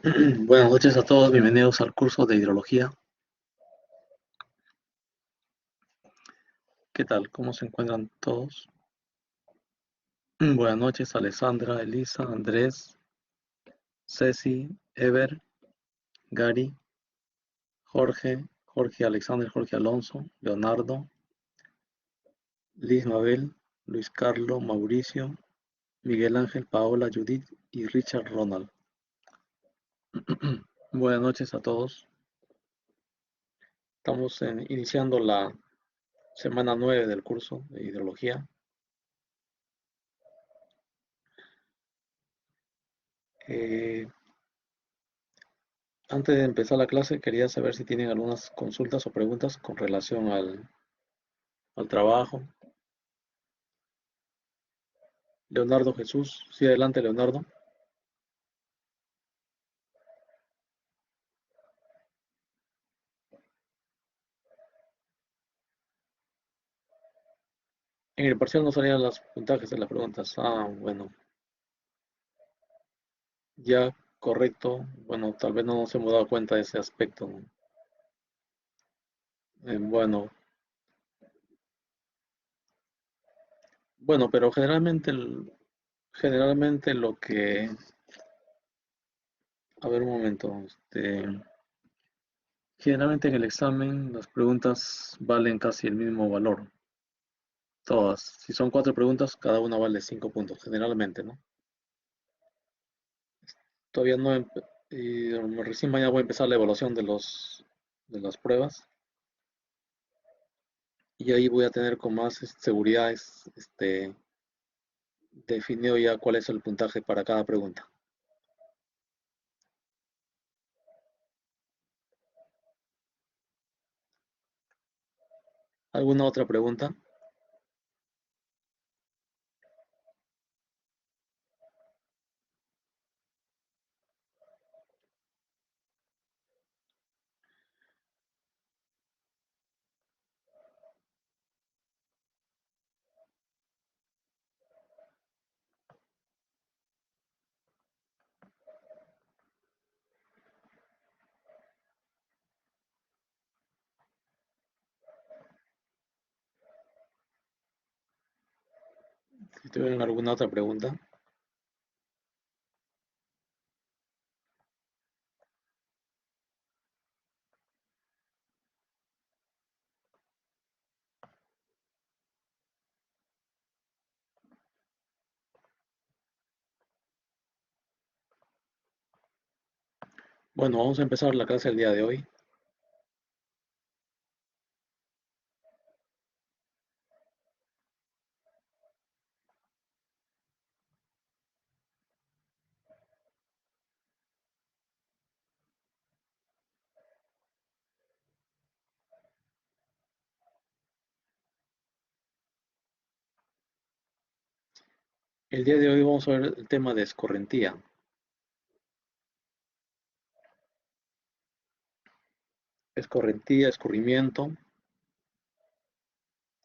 Buenas noches a todos, bienvenidos al curso de hidrología. ¿Qué tal? ¿Cómo se encuentran todos? Buenas noches, Alessandra, Elisa, Andrés, Ceci, Ever, Gary, Jorge Alexander, Jorge Alonso, Leonardo, Liz Mabel, Luis Carlos, Mauricio, Miguel Ángel, Paola, Judith y Richard Ronald. Buenas noches a todos. Estamos iniciando la semana 9 del curso de hidrología. Eh, Antes de empezar la clase, quería saber si tienen algunas consultas o preguntas con relación al trabajo. Leonardo Jesús, sí, adelante, Leonardo. En el parcial no salían los puntajes de las preguntas. Ah, bueno, ya correcto. Bueno, tal vez no nos hemos dado cuenta de ese aspecto, ¿no? Bueno, bueno, pero generalmente, generalmente lo que, a ver un momento, generalmente en el examen las preguntas valen casi el mismo valor. Todas. Si son cuatro preguntas, cada una vale 5 puntos, generalmente, ¿no? Todavía no, y recién mañana voy a empezar la evaluación de las pruebas y ahí voy a tener con más seguridad definido ya cuál es el puntaje para cada pregunta. ¿Alguna otra pregunta? Si tuvieran alguna otra pregunta. Bueno, vamos a empezar la clase el día de hoy. El día de hoy vamos a ver el tema de escorrentía. Escorrentía, escurrimiento,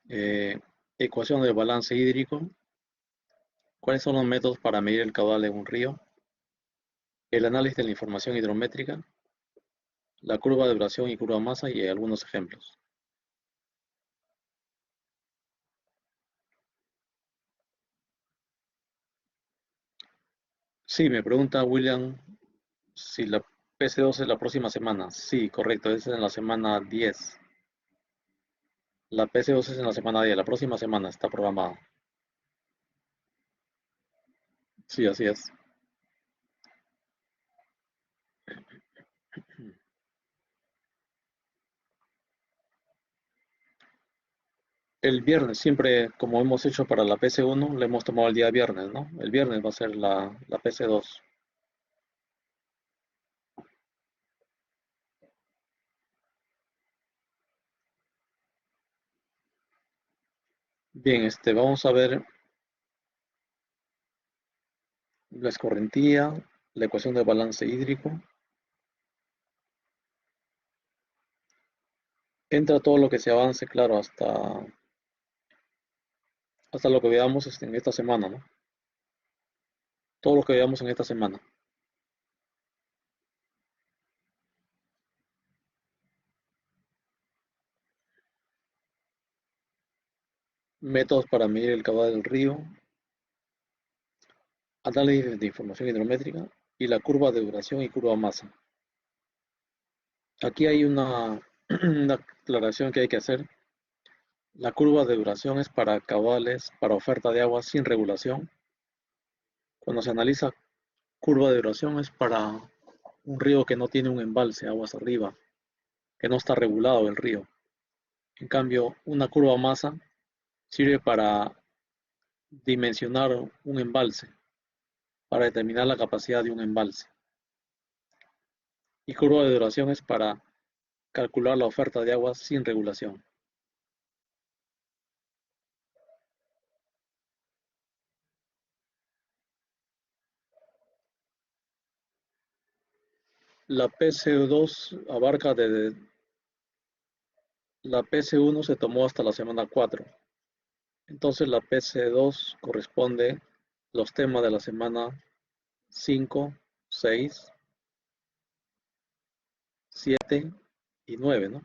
eh, ecuación del balance hídrico, cuáles son los métodos para medir el caudal de un río, el análisis de la información hidrométrica, la curva de duración y curva masa y algunos ejemplos. Sí, me pregunta William si la PC2 es la próxima semana. Sí, correcto, es en la semana 10. La PC2 es en la semana 10, la próxima semana está programada. Sí, así es. El viernes, siempre como hemos hecho para la PC1, le hemos tomado el día viernes, ¿no? El viernes va a ser la PC2. Bien, vamos a ver la escorrentía, la ecuación de balance hídrico. Entra todo lo que se avance, claro, hasta lo que veamos en esta semana, ¿no? Todo lo que veamos en esta semana. métodos para medir el caudal del río, análisis de información hidrométrica y la curva de duración y curva masa. Aquí hay una aclaración que hay que hacer. La curva de duración es para caudales para oferta de agua sin regulación. Cuando se analiza curva de duración es para un río que no tiene un embalse, aguas arriba, que no está regulado el río. En cambio, una curva masa sirve para dimensionar un embalse, para determinar la capacidad de un embalse. Y curva de duración es para calcular la oferta de agua sin regulación. La PC2 abarca desde la PC1 se tomó hasta la semana 4. Entonces la PC2 corresponde los temas de la semana 5, 6, 7 y 9, ¿no?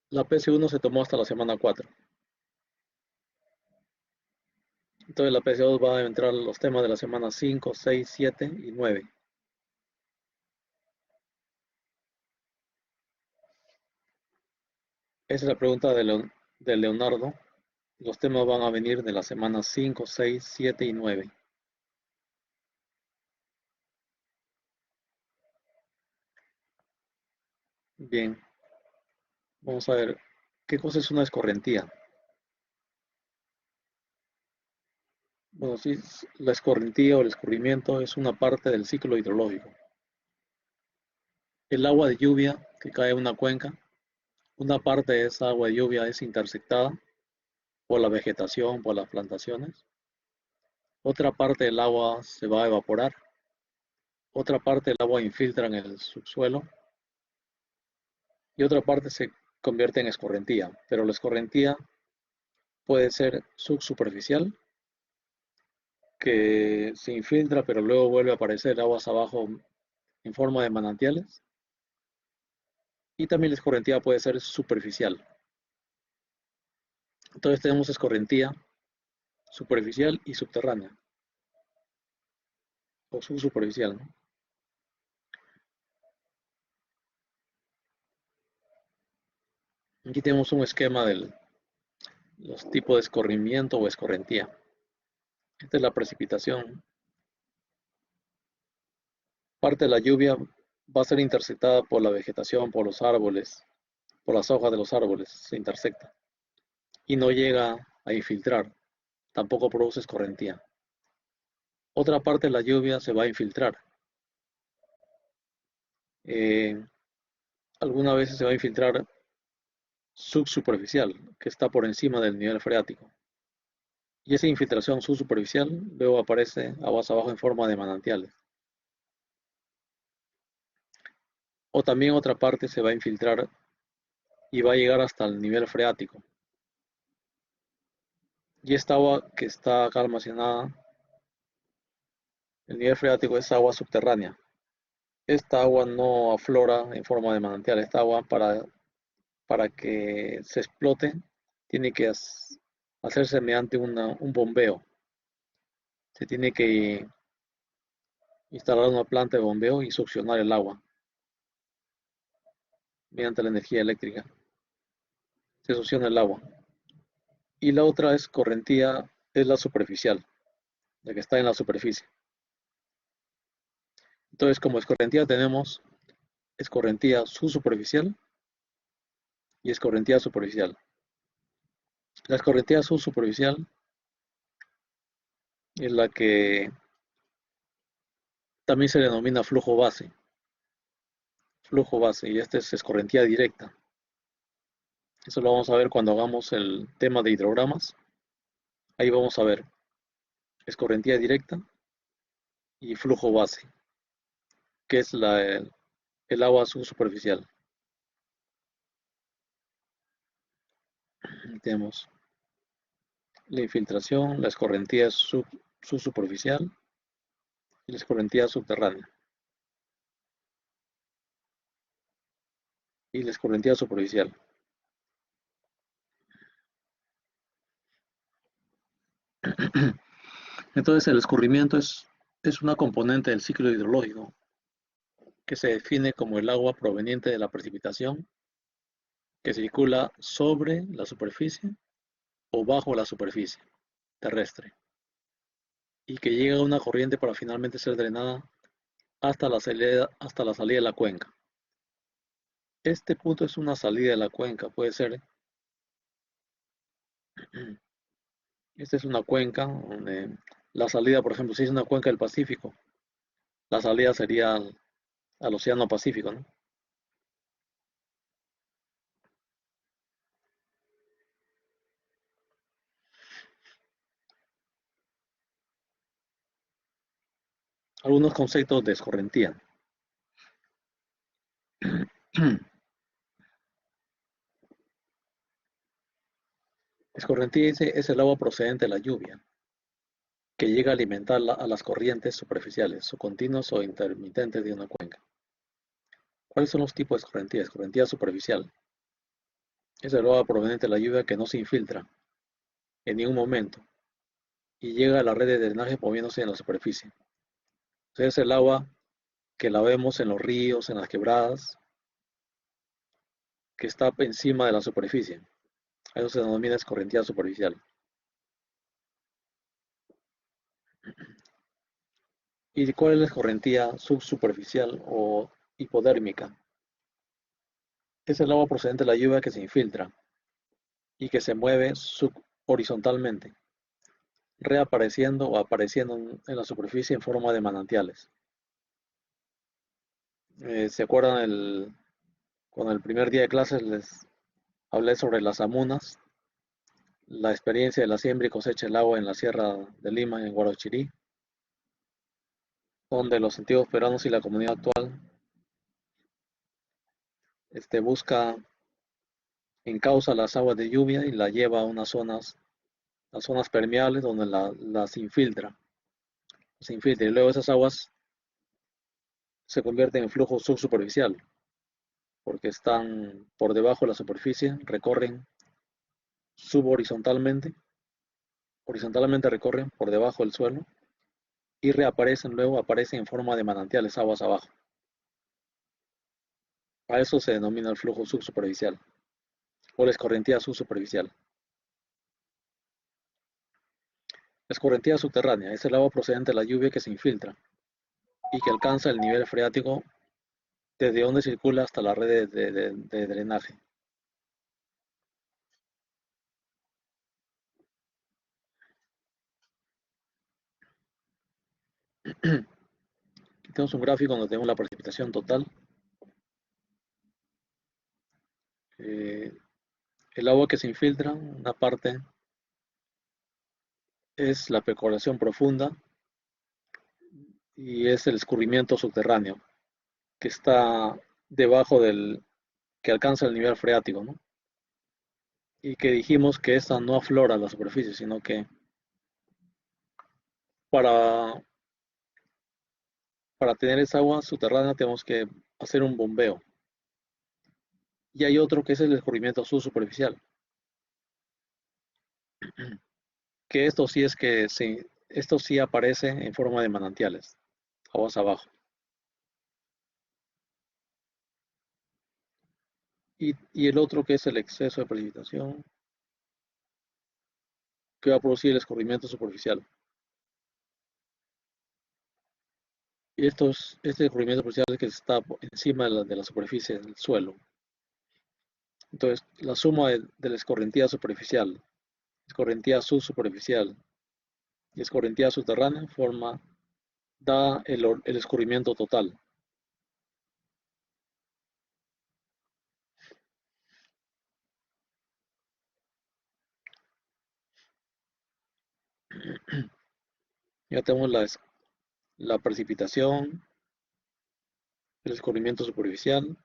La PC1 se tomó hasta la semana 4. Entonces la PC2 va a entrar los temas de la semana 5, 6, 7 y 9. Esa es la pregunta de Leonardo. Los temas van a venir de las semanas 5, 6, 7 y 9. Bien, vamos a ver qué cosa es una escorrentía. Bueno, sí, la escorrentía o el escurrimiento es una parte del ciclo hidrológico. El agua de lluvia que cae en una cuenca, una parte de esa agua de lluvia es interceptada por la vegetación, por las plantaciones. Otra parte del agua se va a evaporar. Otra parte del agua infiltra en el subsuelo. Y otra parte se convierte en escorrentía. Pero la escorrentía puede ser subsuperficial, que se infiltra pero luego vuelve a aparecer aguas abajo en forma de manantiales. Y también la escorrentía puede ser superficial. Entonces tenemos escorrentía superficial y subterránea, o subsuperficial, ¿no? Aquí tenemos un esquema de los tipos de escorrimiento o escorrentía. Esta es la precipitación. Parte de la lluvia va a ser interceptada por la vegetación, por los árboles, por las hojas de los árboles, se intersecta y no llega a infiltrar, tampoco produce escorrentía. Otra parte de la lluvia se va a infiltrar. Eh, Algunas veces se va a infiltrar subsuperficial, que está por encima del nivel freático. Y esa infiltración subsuperficial luego aparece aguas abajo en forma de manantiales. O también otra parte se va a infiltrar y va a llegar hasta el nivel freático. Y esta agua que está acá almacenada, el nivel freático es agua subterránea. Esta agua no aflora en forma de manantial. Esta agua para que se explote tiene que hacerse mediante un bombeo. Se tiene que instalar una planta de bombeo y succionar el agua mediante la energía eléctrica. Se succiona el agua. Y la otra es correntía, es la superficial, la que está en la superficie. Entonces, como escorrentía tenemos escorrentía subsuperficial y escorrentía superficial. La escorrentía subsuperficial es la que también se denomina flujo base, y esta es escorrentía directa. Eso lo vamos a ver cuando hagamos el tema de hidrogramas. Ahí vamos a ver escorrentía directa y flujo base, que es el agua subsuperficial. Tenemos la infiltración, la escorrentía subsuperficial y la escorrentía subterránea y la escorrentía superficial. Entonces el escurrimiento es una componente del ciclo hidrológico que se define como el agua proveniente de la precipitación que circula sobre la superficie o bajo la superficie terrestre y que llega a una corriente para finalmente ser drenada hasta la salida de la cuenca. Este punto es una salida de la cuenca, puede ser, esta es una cuenca donde la salida, por ejemplo, si es una cuenca del Pacífico, la salida sería al Océano Pacífico, ¿no? Algunos conceptos de escorrentía. Escorrentía es el agua procedente de la lluvia, que llega a alimentar a las corrientes superficiales o continuas o intermitentes de una cuenca. ¿Cuáles son los tipos de escorrentía? Escorrentía superficial es el agua proveniente de la lluvia que no se infiltra en ningún momento y llega a la red de drenaje moviéndose en la superficie. Entonces, es el agua que la vemos en los ríos, en las quebradas, que está encima de la superficie. Eso se denomina escorrentía superficial. ¿Y cuál es la escorrentía subsuperficial o hipodérmica? Es el agua procedente de la lluvia que se infiltra y que se mueve horizontalmente, reapareciendo o apareciendo en la superficie en forma de manantiales. ¿Se acuerdan con el primer día de clases les hablé sobre las amunas, la experiencia de la siembra y cosecha del agua en la Sierra de Lima, en Guarochirí, donde los antiguos peruanos y la comunidad actual busca, encausa las aguas de lluvia y la lleva a las zonas permeables donde las infiltra, y luego esas aguas se convierten en flujo subsuperficial, porque están por debajo de la superficie, recorren subhorizontalmente, horizontalmente recorren por debajo del suelo y reaparecen luego, aparecen en forma de manantiales aguas abajo. A eso se denomina el flujo subsuperficial o la escorrentía subsuperficial. La escorrentía subterránea es el agua procedente de la lluvia que se infiltra y que alcanza el nivel freático desde donde circula hasta la red de drenaje. Aquí tenemos un gráfico donde tenemos la precipitación total. Eh, el agua que se infiltra, una parte es la percolación profunda y es el escurrimiento subterráneo que está debajo que alcanza el nivel freático, ¿no? Y que dijimos que esta no aflora a la superficie, sino que para, para tener esa agua subterránea tenemos que hacer un bombeo. Y hay otro que es el escurrimiento subsuperficial, que esto sí aparece en forma de manantiales, aguas abajo. Y el otro que es el exceso de precipitación, que va a producir el escurrimiento superficial. Y este escurrimiento superficial es que está encima de la superficie del suelo. Entonces, la suma de la escorrentía superficial, escorrentía subsuperficial y escorrentía subterránea da el escurrimiento total. Ya tenemos la precipitación, el escurrimiento superficial,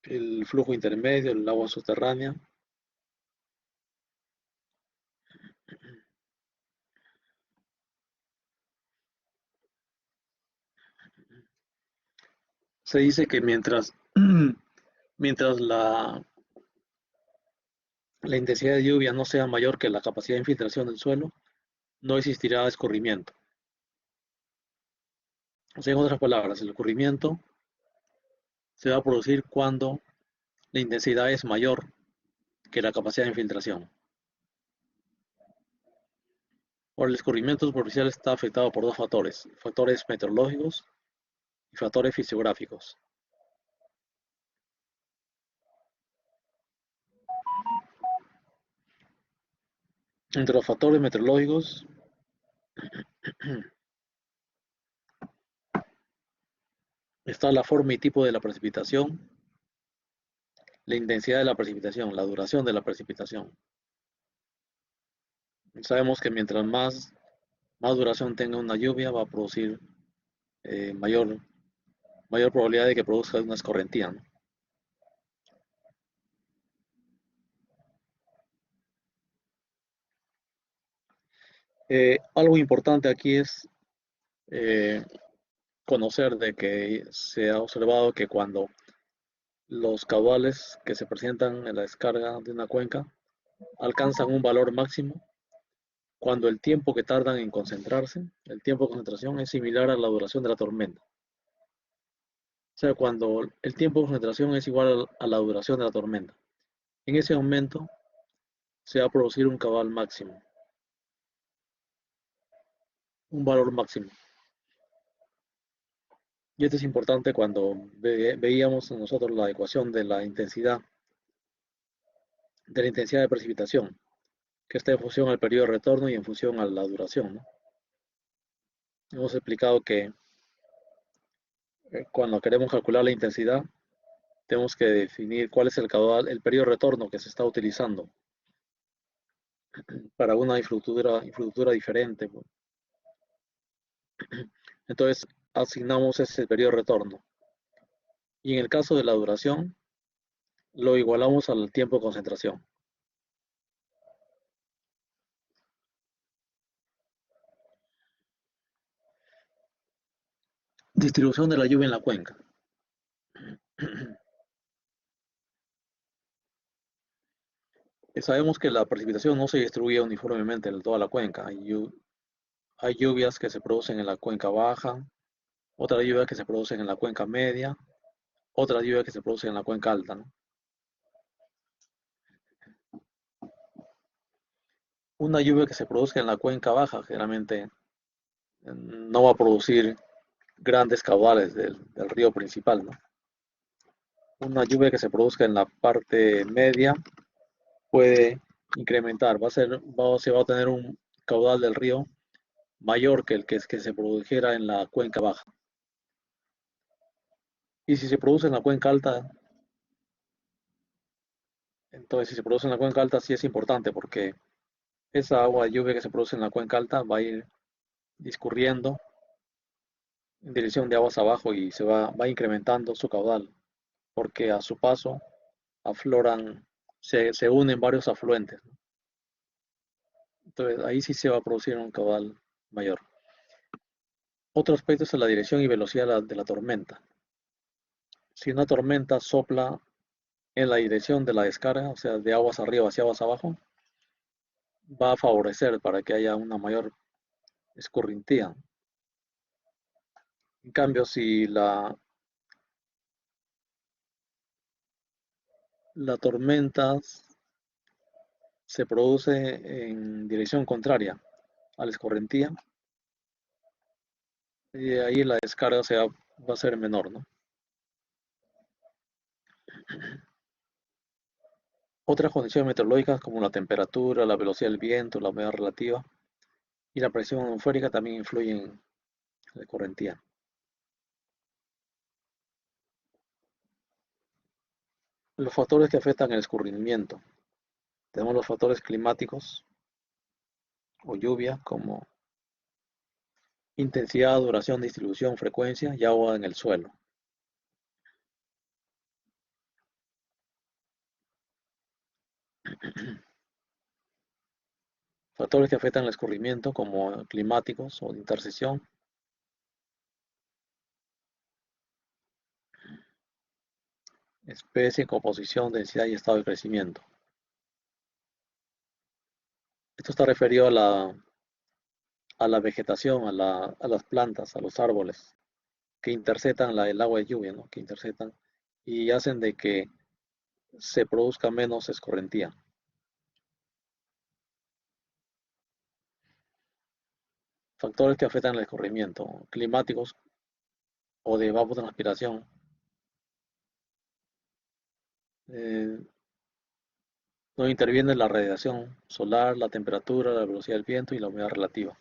el flujo intermedio, el agua subterránea. Se dice que mientras, mientras la intensidad de lluvia no sea mayor que la capacidad de infiltración del suelo, no existirá escurrimiento. O sea, en otras palabras, el escurrimiento se va a producir cuando la intensidad es mayor que la capacidad de infiltración. Ahora, el escurrimiento superficial está afectado por dos factores meteorológicos y factores fisiográficos. Entre los factores meteorológicos está la forma y tipo de la precipitación, la intensidad de la precipitación, la duración de la precipitación. Sabemos que mientras más duración tenga una lluvia, va a producir mayor probabilidad de que produzca una escorrentía, ¿no? Algo importante aquí es eh, conocer de que se ha observado que cuando los caudales que se presentan en la descarga de una cuenca alcanzan un valor máximo, cuando el tiempo que tardan en concentrarse, el tiempo de concentración es similar a la duración de la tormenta. O sea, cuando el tiempo de concentración es igual a la duración de la tormenta. En ese momento se va a producir un caudal máximo, un valor máximo. Y esto es importante cuando veíamos nosotros la ecuación de la intensidad de precipitación, que está en función al periodo de retorno y en función a la duración, ¿no? Hemos explicado que cuando queremos calcular la intensidad, tenemos que definir cuál es el caudal, el periodo de retorno que se está utilizando para una infraestructura diferente, pues. Entonces, asignamos ese periodo de retorno. Y en el caso de la duración, lo igualamos al tiempo de concentración. Distribución de la lluvia en la cuenca. Sabemos que la precipitación no se distribuye uniformemente en toda la cuenca. Hay lluvias que se producen en la cuenca baja, otras lluvias que se producen en la cuenca media, otras lluvias que se producen en la cuenca alta, ¿no? Una lluvia que se produzca en la cuenca baja generalmente no va a producir grandes caudales del río principal, ¿no? Una lluvia que se produzca en la parte media puede incrementar, se va a tener un caudal del río mayor que el que se produjera en la cuenca baja. Y si se produce en la cuenca alta, entonces si se produce en la cuenca alta sí es importante porque esa agua de lluvia que se produce en la cuenca alta va a ir discurriendo en dirección de aguas abajo y va incrementando su caudal, porque a su paso afloran, se unen varios afluentes, ¿no? Entonces ahí sí se va a producir un caudal mayor. Otro aspecto es la dirección y velocidad de la tormenta. Si una tormenta sopla en la dirección de la descarga, o sea, de aguas arriba hacia aguas abajo, va a favorecer para que haya una mayor escorrentía. En cambio, si la tormenta se produce en dirección contraria a la escorrentía, y ahí la descarga va a ser menor, ¿no? Otras condiciones meteorológicas como la temperatura, la velocidad del viento, la humedad relativa y la presión atmosférica también influyen en la escorrentía. Los factores que afectan el escurrimiento. Tenemos los factores climáticos o lluvia como intensidad, duración, distribución, frecuencia y agua en el suelo. Factores que afectan el escurrimiento como climáticos o de intercesión. Especie, composición, densidad y estado de crecimiento. Esto está referido a la vegetación, a las plantas, a los árboles, que interceptan el agua de lluvia, ¿no? Que interceptan y hacen de que se produzca menos escorrentía. Factores que afectan el escurrimiento, climáticos o de evapotranspiración. Eh, no interviene la radiación solar, la temperatura, la velocidad del viento y la humedad relativa.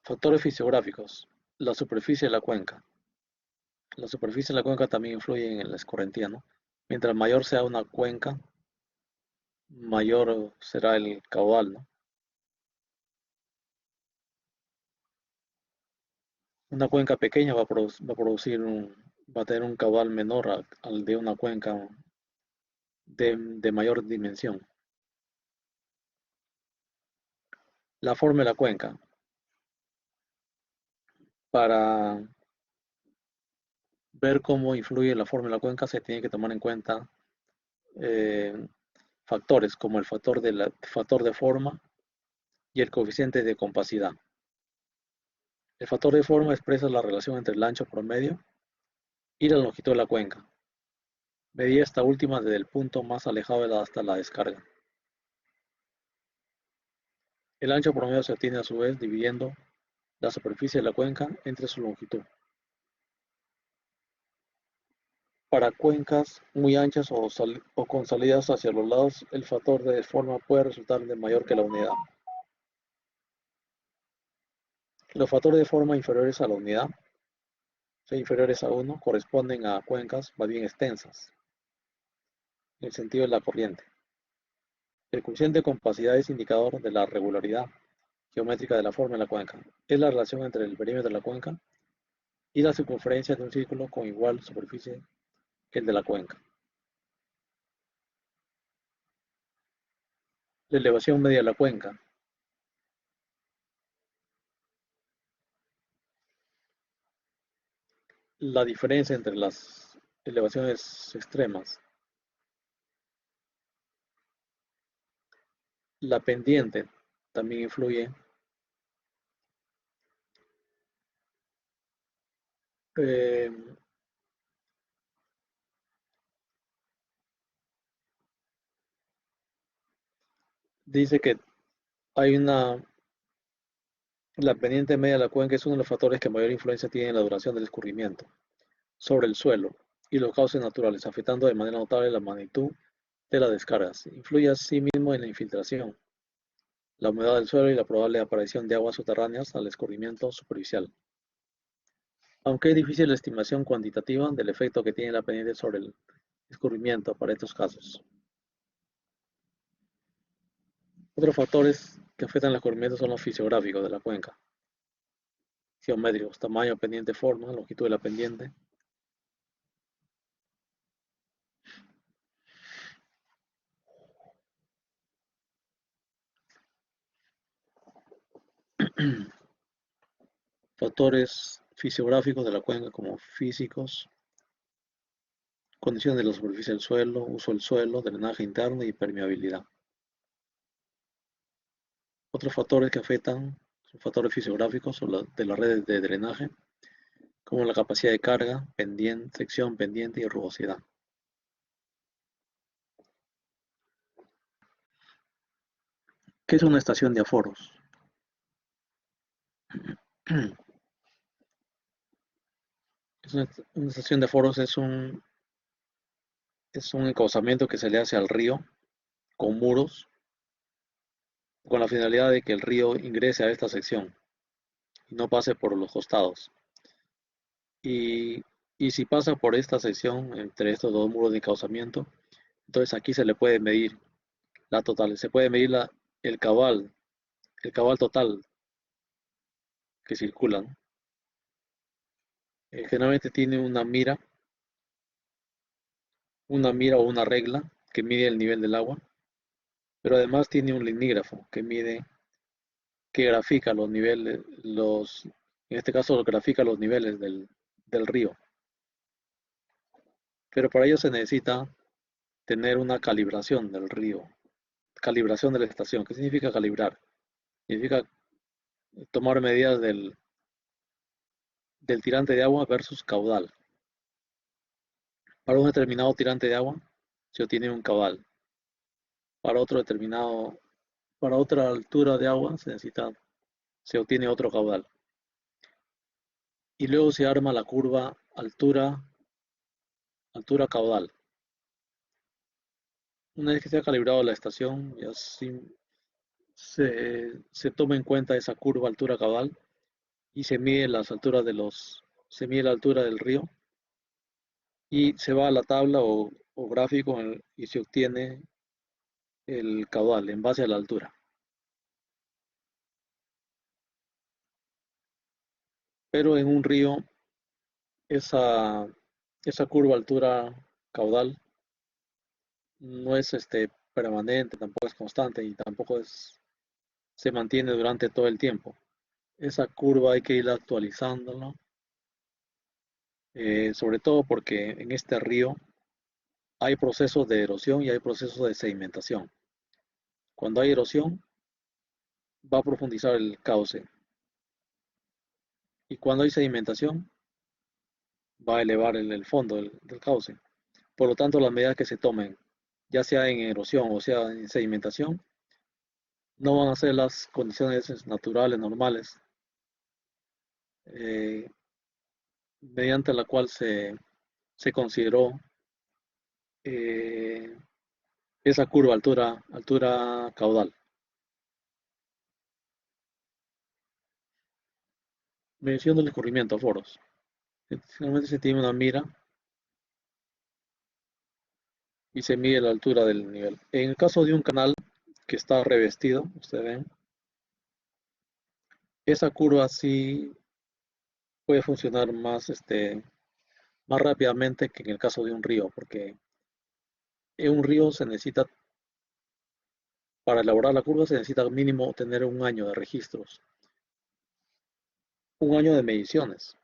Factores fisiográficos. La superficie de la cuenca. La superficie de la cuenca también influye en la escorrentía, ¿no? Mientras mayor sea una cuenca, mayor será el caudal, ¿no? Una cuenca pequeña va a tener un caudal menor al de una cuenca de mayor dimensión. La forma de la cuenca. Para ver cómo influye la forma de la cuenca se tiene que tomar en cuenta eh, factores como el factor de forma y el coeficiente de compacidad. El factor de forma expresa la relación entre el ancho promedio y la longitud de la cuenca. Medida esta última desde el punto más alejado hasta la descarga. El ancho promedio se obtiene a su vez dividiendo la superficie de la cuenca entre su longitud. Para cuencas muy anchas o con salidas hacia los lados, el factor de forma puede resultar de mayor que la unidad. Los factores de forma inferiores a la unidad, o sea, inferiores a 1, corresponden a cuencas más bien extensas, en el sentido de la corriente. El coeficiente de compacidad es indicador de la regularidad geométrica de la forma de la cuenca. Es la relación entre el perímetro de la cuenca y la circunferencia de un círculo con igual superficie que el de la cuenca. La elevación media de la cuenca. La diferencia entre las elevaciones extremas. La pendiente también influye. Eh, dice que hay la pendiente media de la cuenca es uno de los factores que mayor influencia tiene en la duración del escurrimiento sobre el suelo y los cauces naturales, afectando de manera notable la magnitud de las descargas. Influye asimismo en la infiltración, la humedad del suelo y la probable aparición de aguas subterráneas al escurrimiento superficial. Aunque es difícil la estimación cuantitativa del efecto que tiene la pendiente sobre el escurrimiento para estos casos. Otros factores que afectan el escurrimiento son los fisiográficos de la cuenca, geométricos, tamaño, pendiente, forma, longitud de la pendiente. Factores fisiográficos de la cuenca como físicos, condiciones de la superficie del suelo, uso del suelo, drenaje interno y permeabilidad. Otros factores que afectan son factores fisiográficos de las redes de drenaje, como la capacidad de carga, sección pendiente y rugosidad. ¿Qué es una estación de aforos? Una estación de aforos es un encauzamiento que se le hace al río con muros con la finalidad de que el río ingrese a esta sección y no pase por los costados. Y, y si pasa por esta sección entre estos dos muros de encauzamiento, entonces aquí se le puede medir la total, se puede medir el cabal, el cabal total que circula, ¿no? Generalmente tiene una mira o una regla que mide el nivel del agua, pero además tiene un linígrafo que grafica los niveles, en este caso grafica los niveles del río. pero para ello se necesita tener una calibración del río, calibración de la estación. ¿Qué significa calibrar? Significa tomar medidas del tirante de agua versus caudal. Para un determinado tirante de agua se obtiene un caudal. Para otro determinado, para otra altura de agua se obtiene otro caudal. Y luego se arma la curva altura caudal. Una vez que se ha calibrado la estación, se toma en cuenta esa curva altura caudal y se mide las alturas se mide la altura del río y se va a la tabla o gráfico y se obtiene el caudal en base a la altura. Pero en un río, esa, esa curva altura caudal no es permanente, tampoco es constante y tampoco se mantiene durante todo el tiempo. Esa curva hay que ir actualizándola, sobre todo porque en este río hay procesos de erosión y hay procesos de sedimentación. Cuando hay erosión, va a profundizar el cauce y cuando hay sedimentación, va a elevar el fondo del cauce. Por lo tanto, las medidas que se tomen, ya sea en erosión o sea en sedimentación, no van a ser las condiciones naturales, normales, eh, mediante la cual se consideró eh, esa curva altura caudal. Medición del escurrimiento, foros. Generalmente se tiene una mira y se mide la altura del nivel. En el caso de un canal que está revestido, ustedes ven, esa curva sí puede funcionar más rápidamente que en el caso de un río, porque en un río para elaborar la curva se necesita mínimo tener un año de registros, un año de mediciones,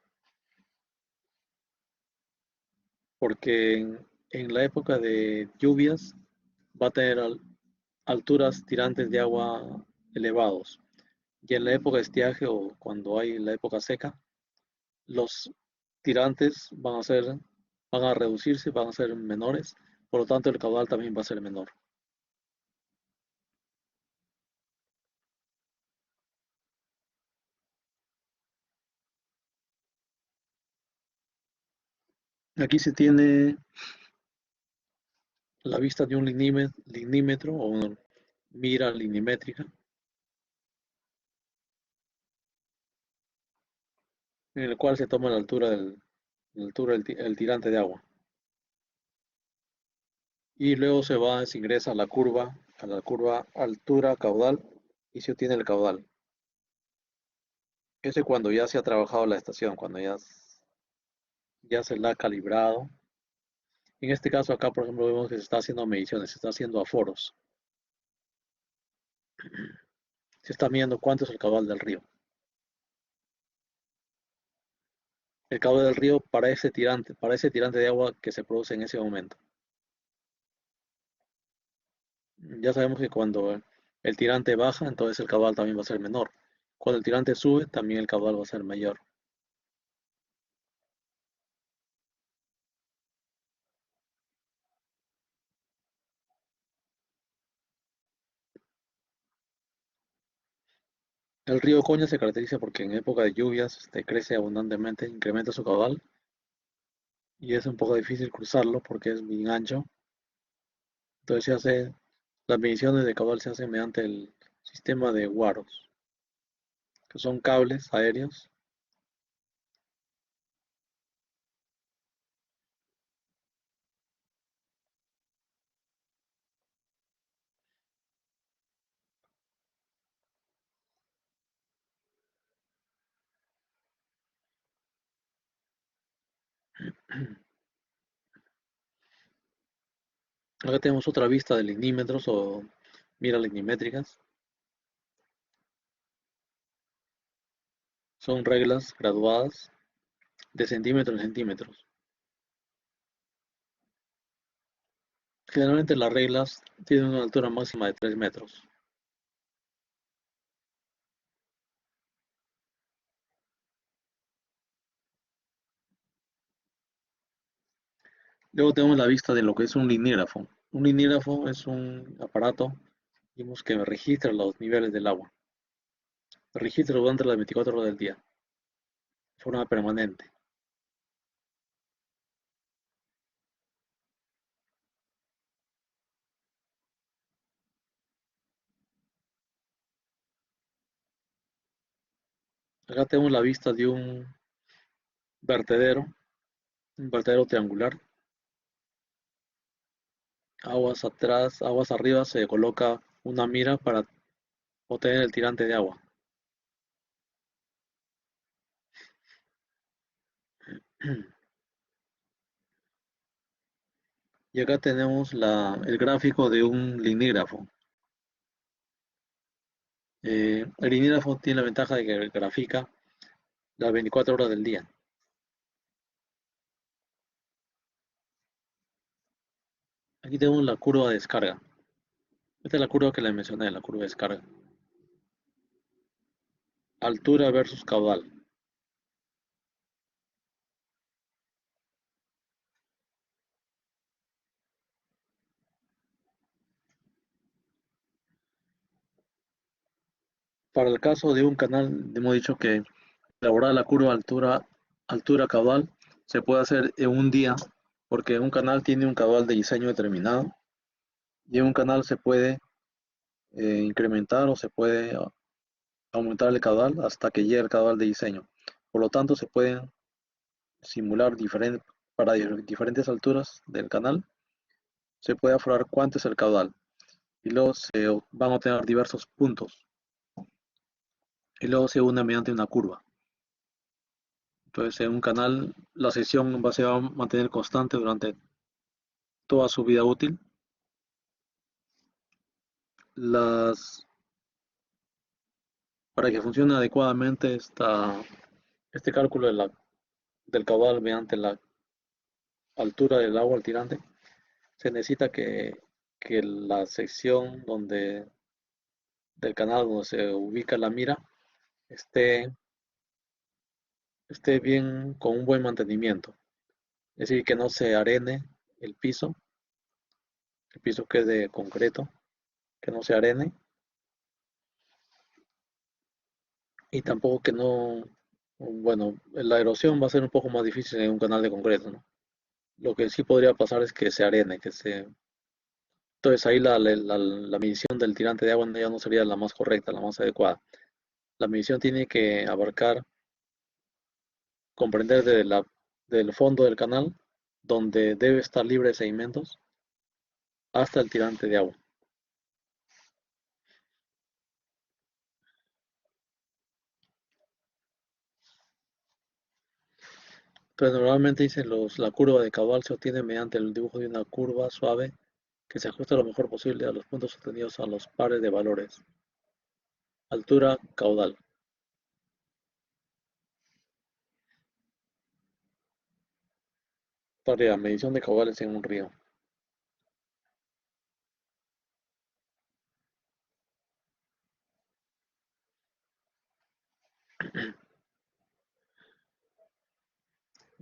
porque en la época de lluvias va a tener alturas tirantes de agua elevados, y en la época de estiaje o cuando hay la época seca, los tirantes van a reducirse, van a ser menores, por lo tanto el caudal también va a ser menor. Aquí se tiene la vista de un lignímetro o una mira lignimétrica, en el cual se toma la altura el tirante de agua. Y luego se ingresa a la curva altura caudal y se obtiene el caudal. Ese cuando ya se ha trabajado la estación, cuando ya se la ha calibrado. En este caso acá, por ejemplo, vemos que se está haciendo mediciones, se está haciendo aforos. Se está midiendo cuánto es el caudal del río. El caudal del río para ese tirante de agua que se produce en ese momento. Ya sabemos que cuando el tirante baja, entonces el caudal también va a ser menor. Cuando el tirante sube, también el caudal va a ser mayor. El río Coña se caracteriza porque en época de lluvias crece abundantemente, incrementa su caudal y es un poco difícil cruzarlo porque es bien ancho. Entonces las mediciones de caudal se hacen mediante el sistema de guaros, que son cables aéreos. Acá tenemos otra vista de lignímetros o mira lignimétricas. Son reglas graduadas de centímetros en centímetros. Generalmente las reglas tienen una altura máxima de 3 metros. Luego tenemos la vista de lo que es un linígrafo. Un linígrafo es un aparato, digamos, que registra los niveles del agua. Registra durante las 24 horas del día, de forma permanente. Acá tenemos la vista de vertedero, un vertedero triangular. Aguas atrás, aguas arriba se coloca una mira para obtener el tirante de agua. Y acá tenemos el gráfico de un linígrafo. El linígrafo tiene la ventaja de que grafica las 24 horas del día. Aquí tenemos la curva de descarga. Esta es la curva que les mencioné, la curva de descarga. Altura versus caudal. Para el caso de un canal, hemos dicho que elaborar la curva altura caudal se puede hacer en un día, porque un canal tiene un caudal de diseño determinado y en un canal se puede incrementar o se puede aumentar el caudal hasta que llegue al caudal de diseño. Por lo tanto, se pueden simular para diferentes alturas del canal, se puede aflorar cuánto es el caudal y luego se van a obtener diversos puntos y luego se une mediante una curva. Entonces, en un canal la sección se va a mantener constante durante toda su vida útil. Las, para que funcione adecuadamente este cálculo del caudal mediante la altura del agua al tirante, se necesita que la sección del canal donde se ubica la mira esté, esté bien con un buen mantenimiento. Es decir, que no se arene el piso quede concreto, que no se arene y tampoco que no, bueno, la erosión va a ser un poco más difícil en un canal de concreto, ¿no? Lo que sí podría pasar es que se arene, entonces ahí la medición del tirante de agua ya no sería la más correcta, la más adecuada. La medición tiene que comprender del fondo del canal, donde debe estar libre de sedimentos, hasta el tirante de agua. Entonces normalmente dicen la curva de caudal se obtiene mediante el dibujo de una curva suave que se ajusta lo mejor posible a los puntos obtenidos a los pares de valores. Altura caudal. Tarea, medición de caudales en un río.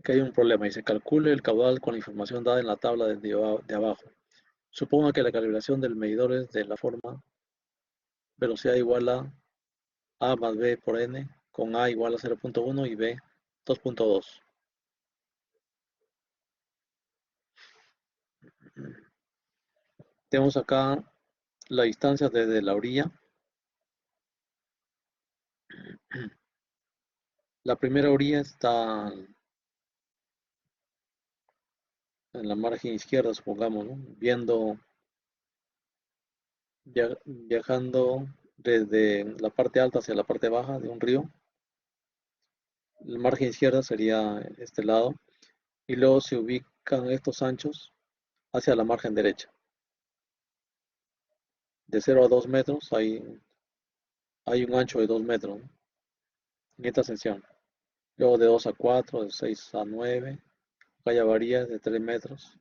Que hay un problema y se calcule el caudal con la información dada en la tabla de abajo. Suponga que la calibración del medidor es de la forma velocidad igual a A más B por N, con A igual a 0.1 y B 2.2. Tenemos acá la distancia desde la orilla. La primera orilla está en la margen izquierda, supongamos, ¿no? Viajando desde la parte alta hacia la parte baja de un río. La margen izquierda sería este lado y luego se ubican estos anchos hacia la margen derecha. De 0 a 2 metros hay un ancho de 2 metros, ¿no? En esta sección. Luego de 2 a 4, de 6 a 9, acá ya varía de 3 metros.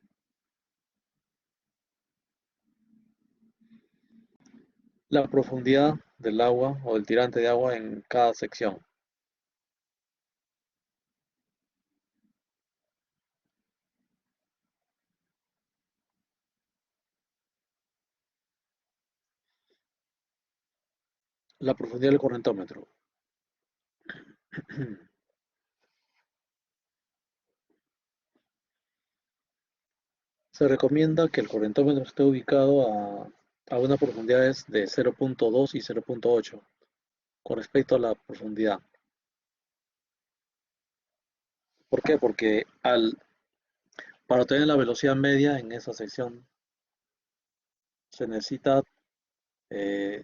La profundidad del agua o del tirante de agua en cada sección. La profundidad del correntómetro. Se recomienda que el correntómetro esté ubicado a unas profundidades de 0.2 y 0.8 con respecto a la profundidad. ¿Por qué? Porque para obtener la velocidad media en esa sección se necesita, eh,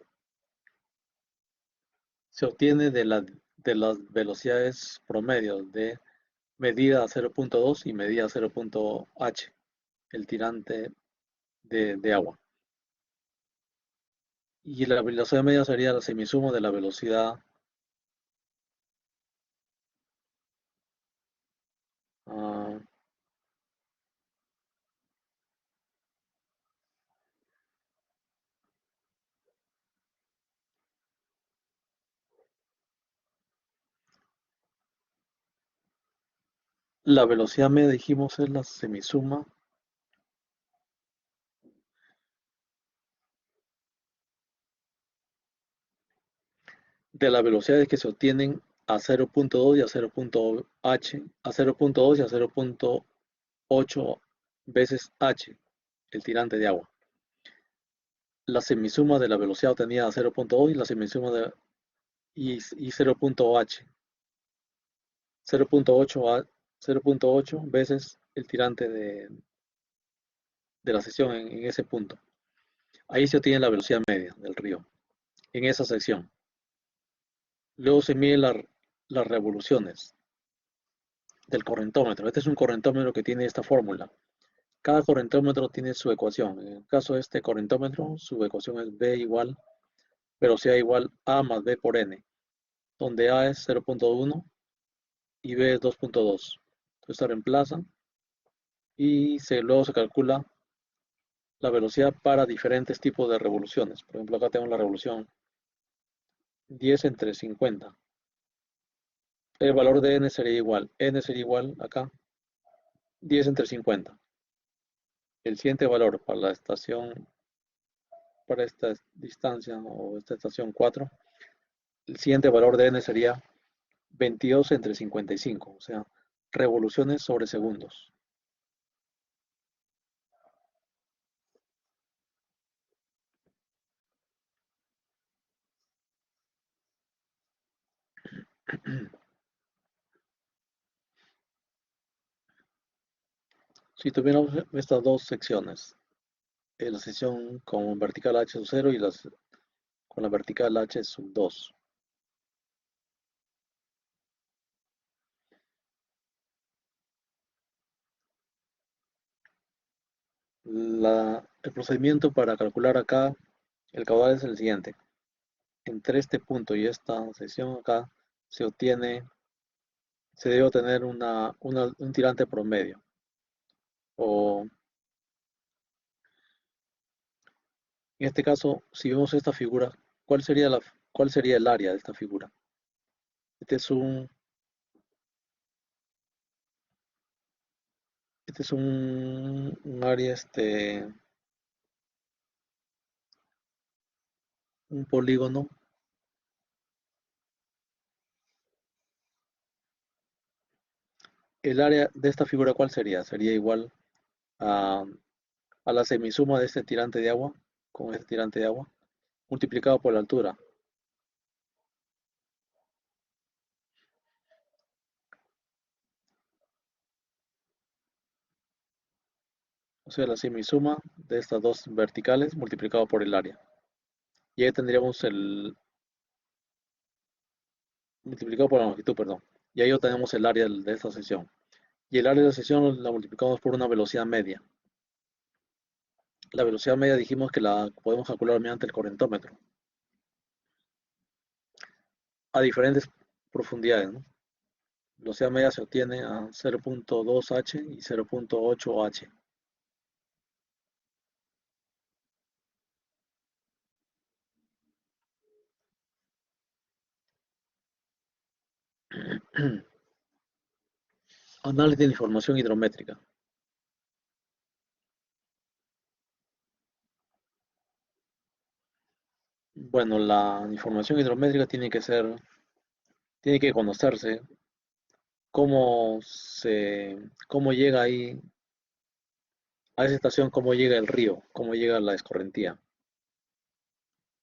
se obtiene de las velocidades promedios de medida a 0.2 y medida a 0.h, el tirante de agua. Y la velocidad media sería la semisuma de la velocidad ah, la velocidad media dijimos es la semisuma de las velocidades que se obtienen a 0.2 y a 0.h, a 0.2 y a 0.8 veces h, el tirante de agua. La semisuma de la velocidad obtenida a 0.2 y la semisuma y 0.h, 0.8 veces el tirante de la sección en ese punto. Ahí se obtiene la velocidad media del río, en esa sección. Luego se miden las revoluciones del correntómetro. Este es un correntómetro que tiene esta fórmula. Cada correntómetro tiene su ecuación. En el caso de este correntómetro, su ecuación es V igual, velocidad igual A más B por N, donde A es 0.1 y B es 2.2. Entonces se reemplaza y luego se calcula la velocidad para diferentes tipos de revoluciones. Por ejemplo, acá tengo la revolución 10 entre 50. El valor de N sería igual acá 10 entre 50. El siguiente valor para la estación, para esta distancia o esta estación 4, el siguiente valor de N sería 22 entre 55, o sea, revoluciones sobre segundos. Si tuviéramos estas dos secciones, la sección con vertical h sub 0 y con la vertical h sub 2, el procedimiento para calcular acá el caudal es el siguiente. Entre este punto y esta sección acá se obtiene, se debe obtener un tirante promedio. O en este caso, si vemos esta figura, ¿cuál sería el área de esta figura? Este es un área, un polígono. El área de esta figura, ¿cuál sería? Sería igual a, a la semisuma de este tirante de agua, con este tirante de agua, multiplicado por la altura. O sea, la semisuma de estas dos verticales multiplicado por el área. Y ahí tendríamos multiplicado por la longitud, perdón. Y ahí obtenemos el área de esta sección. Y el área de la sección la multiplicamos por una velocidad media. La velocidad media dijimos que la podemos calcular mediante el correntómetro a diferentes profundidades, ¿no? La velocidad media se obtiene a 0.2h y 0.8h. Análisis de información hidrométrica. Bueno, la información hidrométrica tiene que conocerse cómo llega ahí a esa estación, cómo llega el río, cómo llega la escorrentía.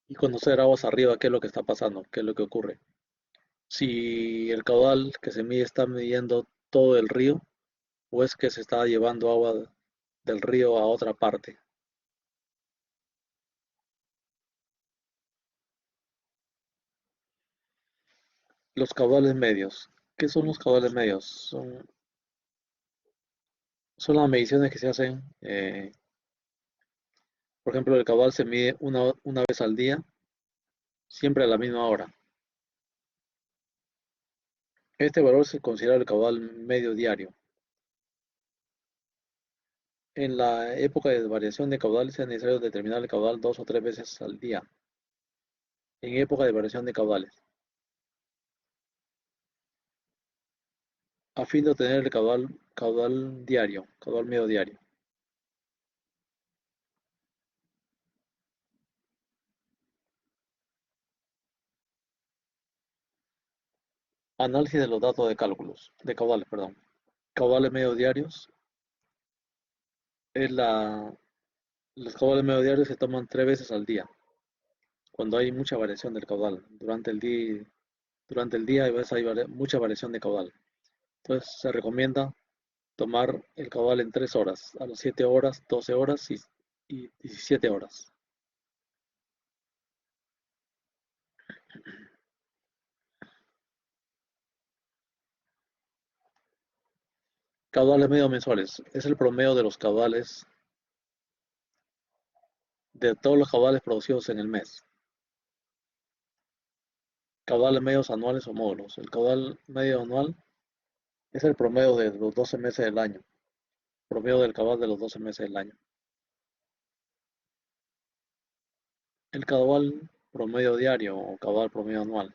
Y conocer aguas arriba qué es lo que está pasando, qué es lo que ocurre. Si el caudal que se mide está midiendo todo el río o es que se está llevando agua del río a otra parte. Los caudales medios. ¿Qué son los caudales medios? Son las mediciones que se hacen, por ejemplo, el caudal se mide una vez al día, siempre a la misma hora. Este valor se considera el caudal medio diario. En la época de variación de caudales es necesario determinar el caudal 2 o 3 veces al día, en época de variación de caudales, a fin de obtener el caudal diario, caudal medio diario. Análisis de los datos de cálculos, de caudales, perdón. Caudales medio diarios es los caudales medio diarios se toman 3 veces al día, cuando hay mucha variación del caudal. Durante el día a veces hay mucha variación de caudal. Entonces se recomienda tomar el caudal en 3 horas, a las 7 horas, 12 horas y 17 horas. Caudales medio mensuales. Es el promedio de los caudales, de todos los caudales producidos en el mes. Caudales medios anuales o módulos. El caudal medio anual es el promedio de los 12 meses del año. Promedio del caudal de los 12 meses del año. El caudal promedio diario o caudal promedio anual.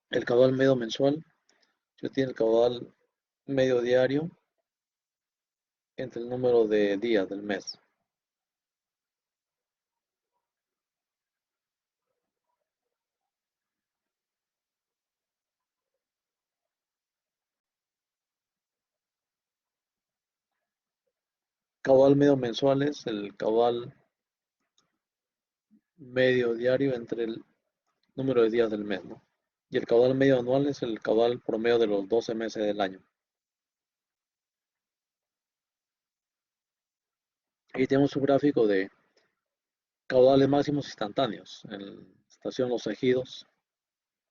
El caudal medio mensual. Se tiene el caudal medio diario entre el número de días del mes. Caudal medio mensual es el caudal medio diario entre el número de días del mes, ¿no? Y el caudal medio anual es el caudal promedio de los 12 meses del año. Aquí tenemos un gráfico de caudales máximos instantáneos. En la estación Los Ejidos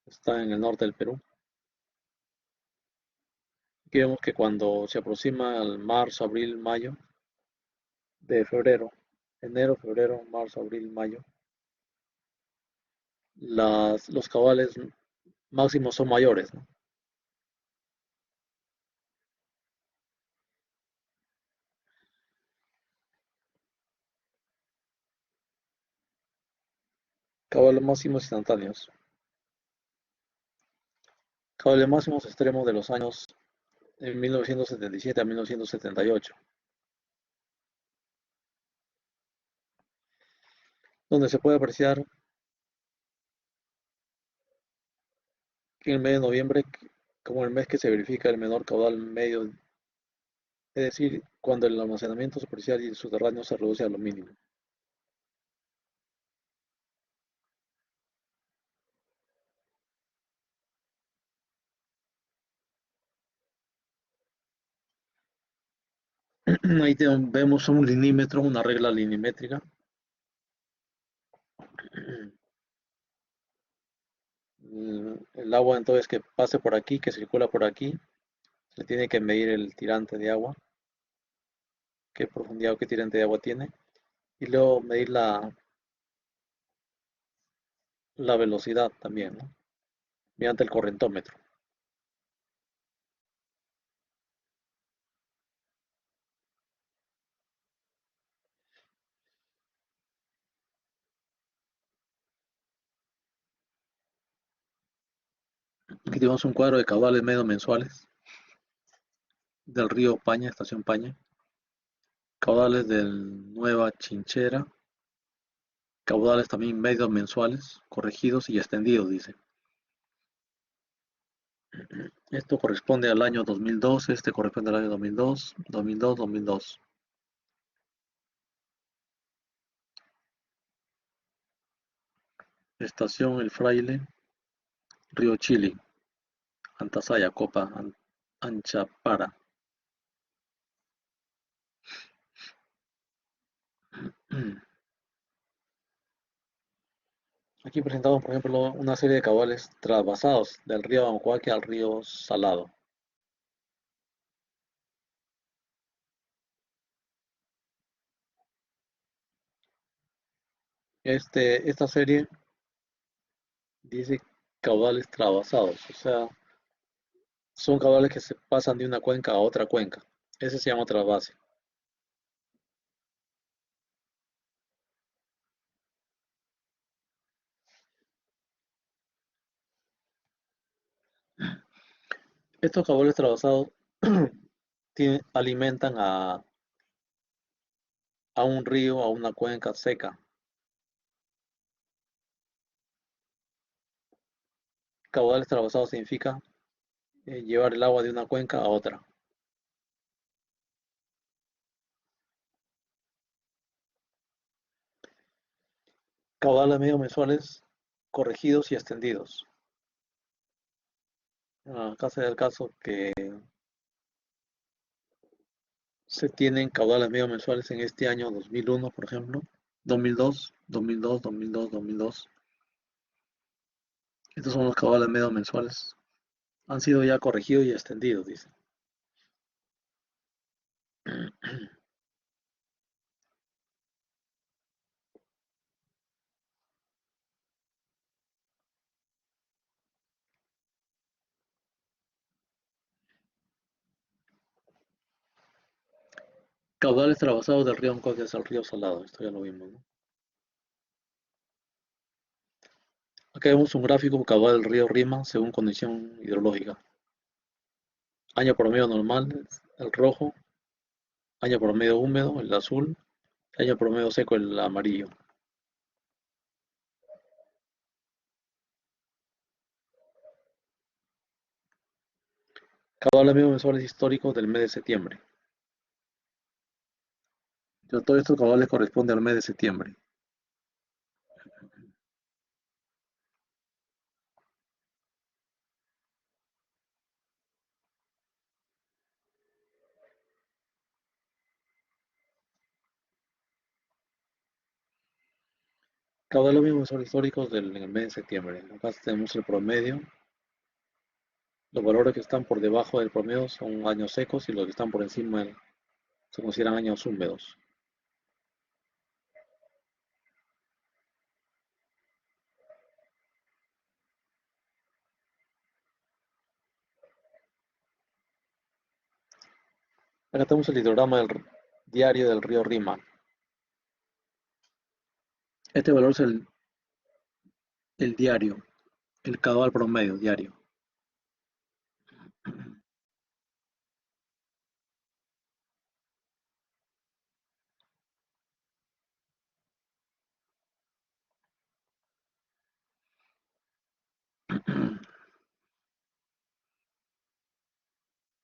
está en el norte del Perú. Aquí vemos que cuando se aproxima al marzo, abril, mayo de febrero, enero, febrero, marzo, abril, mayo, los caudales máximos son mayores, ¿no? Caudales máximos instantáneos. Caudales máximos extremos de los años de 1977 a 1978, donde se puede apreciar que en el mes de noviembre, como el mes que se verifica el menor caudal medio, es decir, cuando el almacenamiento superficial y subterráneo se reduce a lo mínimo. Ahí vemos un linímetro, una regla linimétrica. El agua entonces que pase por aquí, que circula por aquí, se tiene que medir el tirante de agua, qué profundidad o qué tirante de agua tiene, y luego medir la velocidad también, ¿no? Mediante el correntómetro. Aquí tenemos un cuadro de caudales medio mensuales del río Paña, estación Paña, caudales del Nueva Chinchera, caudales también medios mensuales, corregidos y extendidos, dice. Esto corresponde al año 2002, este corresponde al año 2002, 2002, 2002. Estación El Fraile, Río Chili, Antasaya, Copa, Anchapara. Aquí presentamos, por ejemplo, una serie de caudales trasvasados del río Ancoaque al río Salado. Esta serie dice caudales trasvasados, o sea, son caudales que se pasan de una cuenca a otra cuenca. Ese se llama trasvase. Estos caudales trasvasados alimentan a un río, a una cuenca seca. Caudales trasvasados significa llevar el agua de una cuenca a otra. Caudales medio mensuales corregidos y extendidos. Acá se da el caso que se tienen caudales medio mensuales en este año 2001, por ejemplo, 2002, 2002, 2002, 2002. Estos son los caudales medio mensuales. Han sido ya corregidos y extendidos, dice. Caudales trabasados del río Ancoque hacia el río Salado. Esto ya lo vimos, ¿no? Acá vemos un gráfico caudal del río Rima según condición hidrológica. Año promedio normal, el rojo. Año promedio húmedo, el azul. Año promedio seco, el amarillo. Caudales medio mensuales históricos del mes de septiembre. Todos estos caudales corresponden al mes de septiembre. Caudales medio mensuales históricos en el mes de septiembre. Acá tenemos el promedio. Los valores que están por debajo del promedio son años secos y los que están por encima se consideran años húmedos. Acá tenemos el hidrograma diario del río Rima. Este valor es el diario, el caudal promedio diario.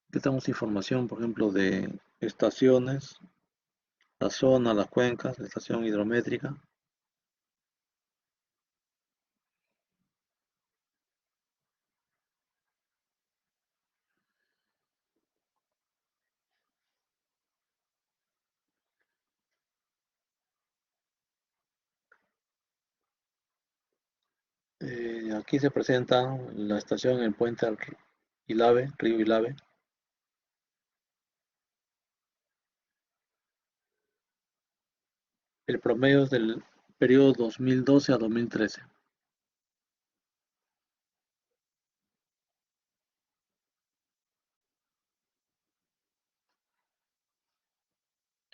Aquí tenemos información, por ejemplo, de estaciones, la zona, las cuencas, la estación hidrométrica. Aquí se presenta la estación en el puente al Ilave, río Ilave. El promedio es del periodo 2012 a 2013.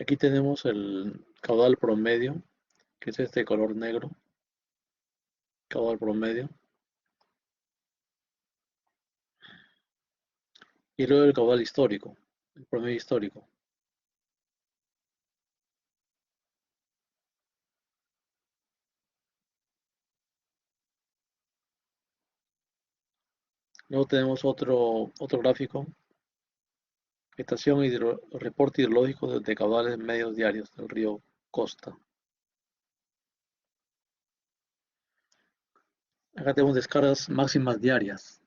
Aquí tenemos el caudal promedio, que es este color negro, caudal promedio. Y luego el caudal histórico, el promedio histórico. Luego tenemos otro gráfico, reporte hidrológico de caudales medios diarios del río Costa. Acá tenemos descargas máximas diarias.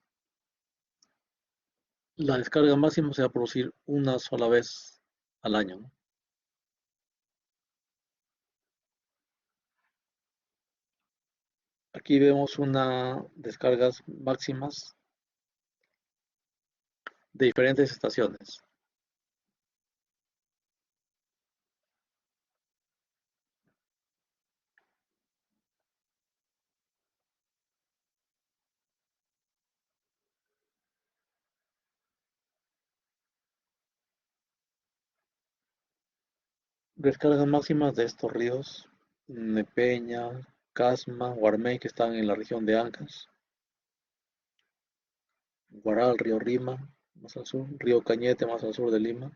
La descarga máxima se va a producir una sola vez al año, ¿no? Aquí vemos unas descargas máximas de diferentes estaciones. Descargas máximas de estos ríos: Nepeña, Casma, Guarmey, que están en la región de Ancash, Guaral, río Rima, más al sur, río Cañete, más al sur de Lima.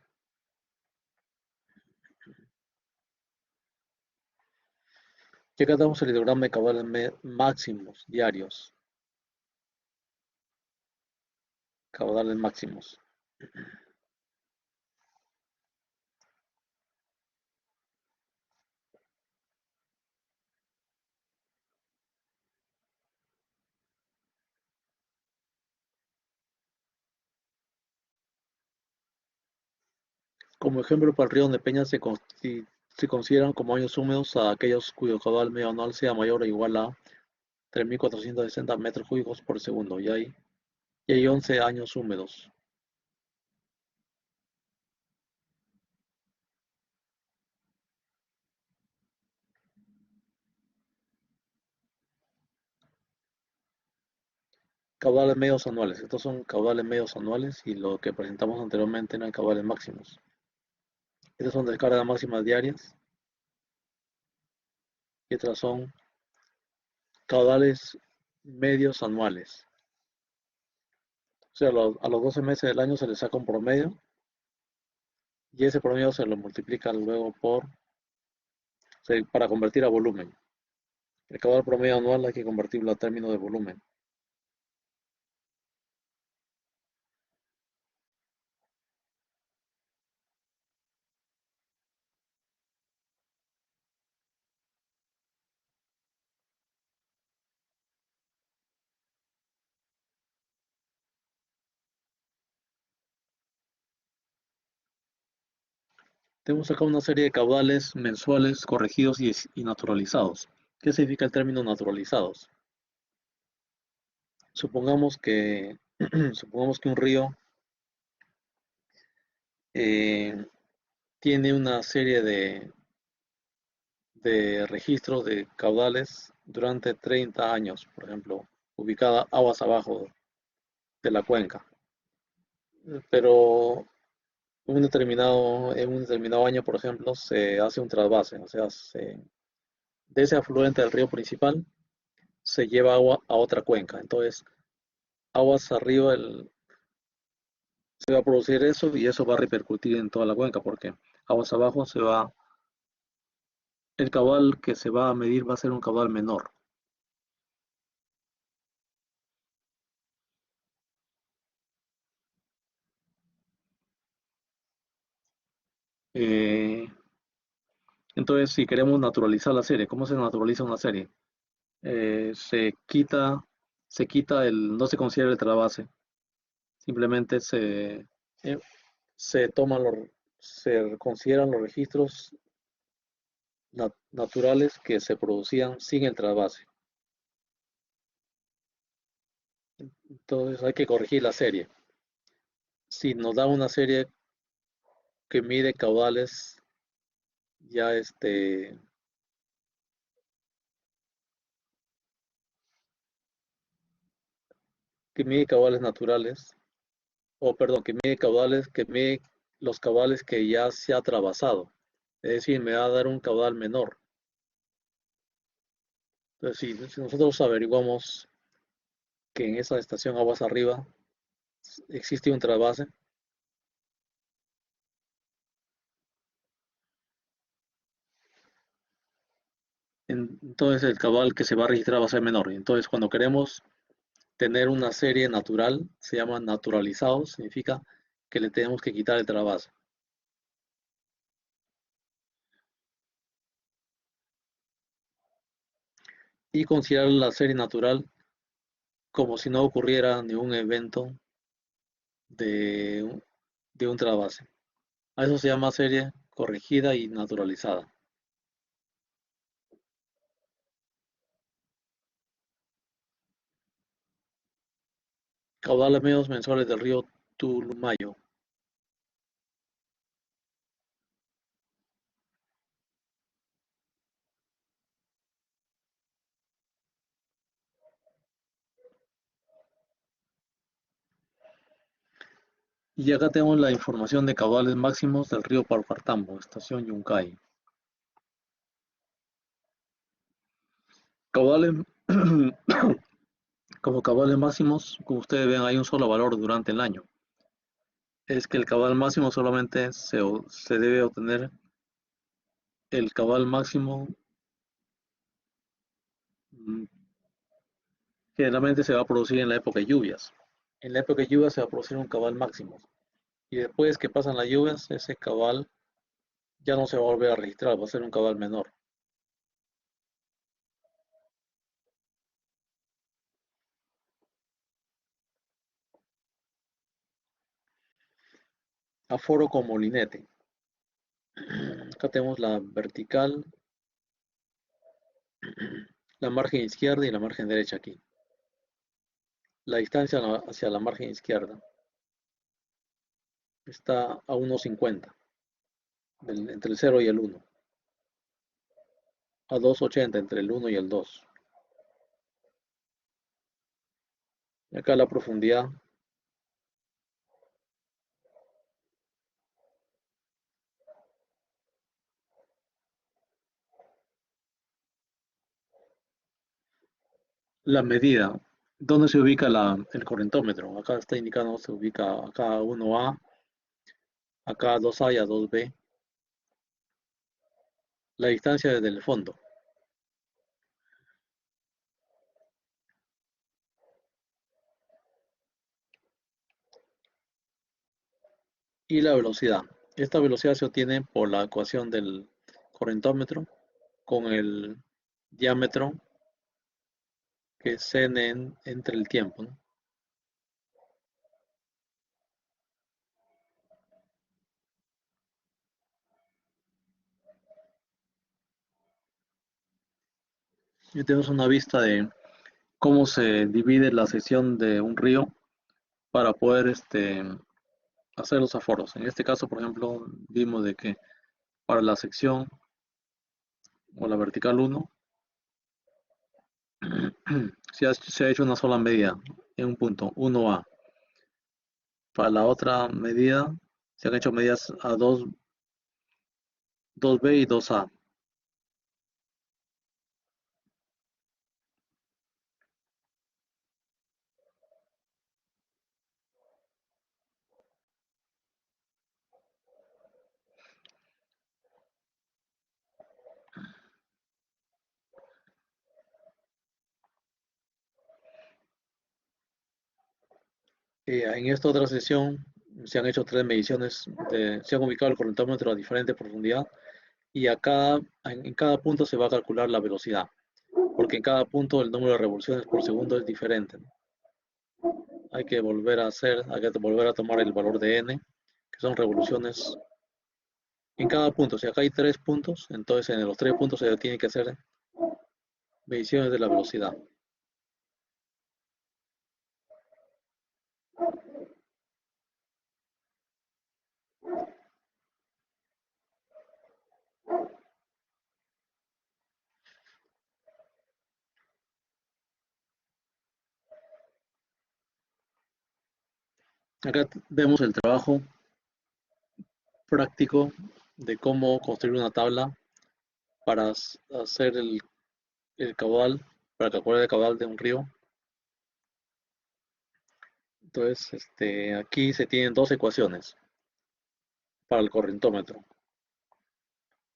Y acá tenemos el hidrograma de caudales máximos diarios, caudales máximos. Como ejemplo, para el río Nepeña se consideran como años húmedos a aquellos cuyo caudal medio anual sea mayor o igual a 3.460 metros cúbicos por segundo, y hay 11 años húmedos. Caudales medios anuales. Estos son caudales medios anuales y lo que presentamos anteriormente eran caudales máximos. Estas son descargas máximas diarias y estas son caudales medios anuales. O sea, a los 12 meses del año se le saca un promedio y ese promedio se lo multiplica luego para convertir a volumen. El caudal promedio anual hay que convertirlo a término de volumen. Tenemos acá una serie de caudales mensuales corregidos y naturalizados. ¿Qué significa el término naturalizados? Supongamos que, supongamos que un río eh, tiene una serie de registros de caudales durante 30 años, por ejemplo, ubicada aguas abajo de la cuenca. Pero en un determinado año, por ejemplo, se hace un trasvase, o sea, de ese afluente del río principal se lleva agua a otra cuenca. Entonces, aguas arriba se va a producir eso y eso va a repercutir en toda la cuenca, porque aguas abajo el caudal que se va a medir va a ser un caudal menor. Eh, entonces, si queremos naturalizar la serie, ¿cómo se naturaliza una serie? No se considera el trasvase, simplemente eh, se toman se consideran los registros naturales que se producían sin el trasvase. Entonces hay que corregir la serie. Si nos da una serie que mide caudales ya que mide caudales naturales, o perdón, que mide los caudales que ya se ha trasvasado. Es decir, me va a dar un caudal menor. Entonces, si nosotros averiguamos que en esa estación aguas arriba existe un trasvase, Entonces el caudal que se va a registrar va a ser menor. Entonces cuando queremos tener una serie natural, se llama naturalizado, significa que le tenemos que quitar el trasvase. Y considerar la serie natural como si no ocurriera ningún evento de, de un trasvase. A eso se llama serie corregida y naturalizada. Caudales medios mensuales del río Tulumayo. Y acá tenemos la información de caudales máximos del río Parapartambo, estación Yungay. Caudales, como caudales máximos, como ustedes ven, hay un solo valor durante el año. Es que el caudal máximo solamente se debe obtener el caudal máximo. mm, Generalmente se va a producir en la época de lluvias. En la época de lluvias se va a producir un caudal máximo. Y después que pasan las lluvias, ese caudal ya no se va a volver a registrar, va a ser un caudal menor. Aforo con molinete. Acá tenemos la vertical, la margen izquierda y la margen derecha aquí. La distancia hacia la margen izquierda está a 1,50 entre el 0 y el 1, a 2,80 entre el 1 y el 2. Y acá la profundidad, la medida, ¿dónde se ubica el correntómetro? Acá está indicando, se ubica acá 1A, acá 2A y a 2B. La distancia desde el fondo y la velocidad. Esta velocidad se obtiene por la ecuación del correntómetro con el diámetro que es n entre el tiempo, ¿no? Y tenemos una vista de cómo se divide la sección de un río para poder hacer los aforos. En este caso, por ejemplo, vimos de que para la sección o la vertical 1 se ha hecho una sola medida en un punto, 1A. Para la otra medida se han hecho medidas a 2B y 2A. En esta otra sesión se han hecho tres mediciones, se han ubicado el correntómetro a diferente profundidad y en cada punto se va a calcular la velocidad, porque en cada punto el número de revoluciones por segundo es diferente, ¿no? Hay que volver a tomar el valor de n, que son revoluciones en cada punto. Si acá hay tres puntos, entonces en los tres puntos se tiene que hacer mediciones de la velocidad. Acá vemos el trabajo práctico de cómo construir una tabla para hacer el caudal, para calcular el caudal de un río. Entonces, aquí se tienen dos ecuaciones para el correntómetro.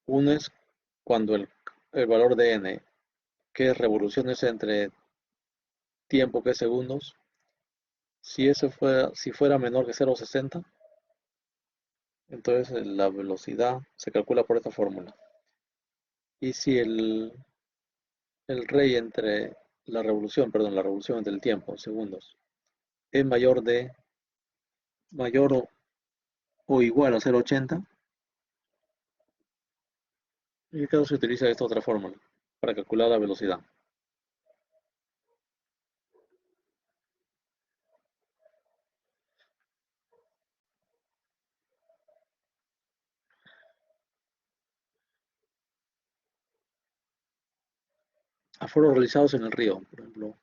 Una es cuando el valor de n, que es revoluciones entre tiempo, que es segundos. Si fuera menor que 0,60, entonces la velocidad se calcula por esta fórmula. Y si el rey entre la revolución entre el tiempo, segundos, es mayor o igual a 0,80, en este caso se utiliza esta otra fórmula para calcular la velocidad. Aforos realizados en el río, por ejemplo,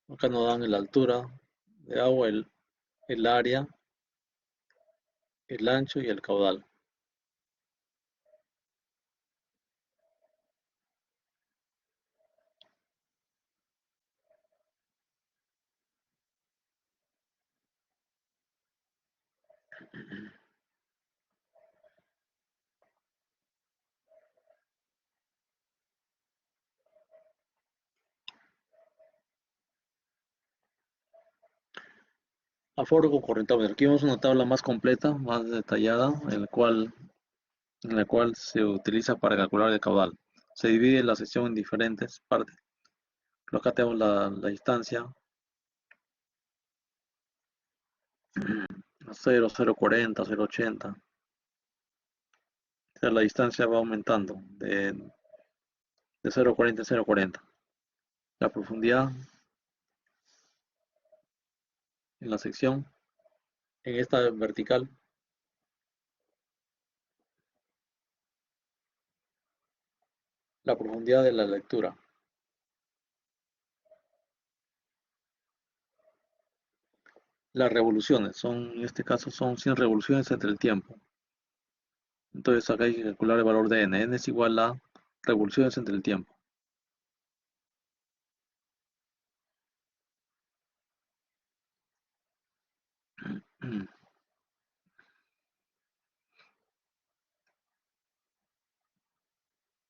acá nos dan la altura de agua, el área, el ancho y el caudal. Aforo con correntómetro. Aquí vemos una tabla más completa, más detallada, en la cual se utiliza para calcular el caudal. Se divide la sección en diferentes partes. Pero acá tenemos la distancia, 0, 0,40, 0,80. O sea, la distancia va aumentando de 0,40 a 0,40. La profundidad en la sección, en esta vertical, la profundidad de la lectura. Las revoluciones, en este caso son 100 revoluciones entre el tiempo. Entonces acá hay que calcular el valor de n. N es igual a revoluciones entre el tiempo.